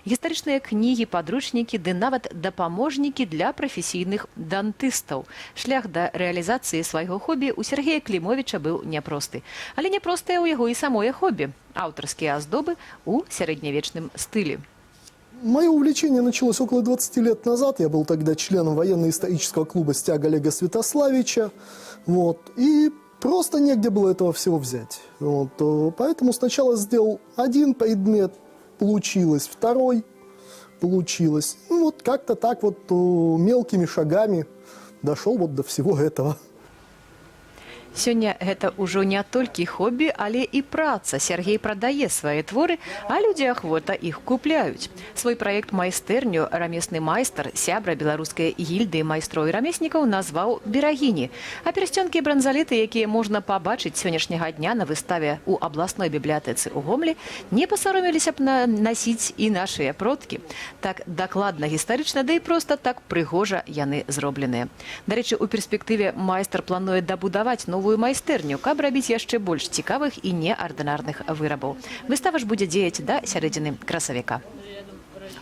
гістарычныя кнігі, падручнікі ды нават дапаможнікі для прафесійных дантыстаў. Шлях да рэалізацыі свайго хобі у Сергея Клімовіча быў няпросты. Але няпростае ў яго і самое хобі – аўтарскія аздобы ў сярэднявечным стылі. Мое увлечение началось около 20 лет назад. Я был тогда членом военно-исторического клуба «Стяга» Олега Святославича. И просто негде было этого всего взять. Поэтому сначала сделал один предмет, получилось, второй получилось. Как-то так мелкими шагами дошел до всего этого. Сёння гэта ўжо не толькі хобі, але і праца. Сергей прадае свае творы, а людзі ахвота іх купляюць. Свой праект майстэрню рамесны майстар, сябра беларускай гільдыі майстроў і рамеснікаў назваў «Берагіні». А персцёнкі і бранзалеты, якія можна пабачыць сённяшняга дня на выставе ў абласной бібліятэцы ў Гомлі, не пасароміліся б насіць і нашыя продкі. Так дакладна гістарычна, да і проста так прыгожа яны зробленыя. Дарэчы, у перспектыве майстар плануе дабудаваць новую майстэрню, каб рабіць яшчэ больш цікавых і неардынарных вырабаў. Выстава ж будзе дзеяць да сярэдзіны красавіка.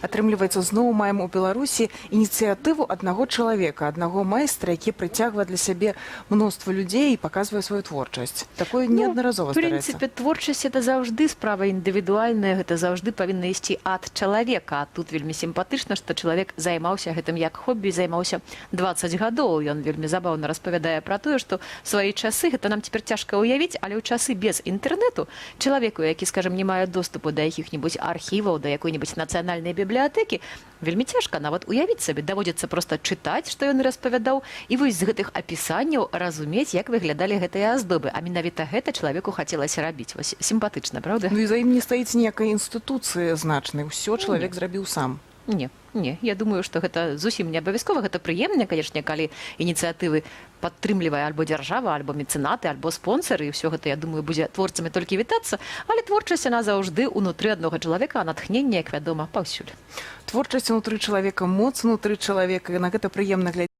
Атрымліваецца, зноў маем у Беларусі ініцыятыву аднаго чалавека, аднаго майстра, які прыцягвае для сябе мноства людзей і паказвае сваю творчасць. Такое неаднаразова здараецца. В прынцыпе, творчасць – это заўжды справа індывідуальная, гэта заўжды павінна ісці ад чалавека. А тут вельмі сімпатычна, што чалавек займаўся гэтым як хобі, займаўся 20 гадоў. Ён вельмі забаўна распавядае пра тое, што свае часы, гэта нам цяпер цяжка ўявіць, але ў часы без інтэрнэту чалавеку, які, скажам, не мае доступу да якіх-небудзь архіваў, да якой-небудзь нацыянальнай бібліятэкі, вельмі цяжка нават уявіць сабе. Даводзіцца проста чытаць, што ён распавядаў, і вось з гэтых апісанняў разумець, як выглядалі гэтыя аздобы. А менавіта гэта чалавеку хацелася рабіць. Вось сімпатычна, правда? Ну і за ім не стаіць ніякай інстытуцыі значнай. Усё чалавек зрабіў сам. Не, я думаю, што гэта зусім не абавязкова. Гэта прыемна, канешне, калі ініцыятывы падтрымлівае альбо дзяржава, альбо мецэнаты, альбо спонсары, і ўсё гэта, я думаю, будзе творцамі толькі вітацца, але творчасць яна заўжды ўнутры аднога чалавека, а натхненне, як вядома, паўсюль. Творчасць унутры чалавека, моц унутры чалавека, і на гэта прыемна глядзець.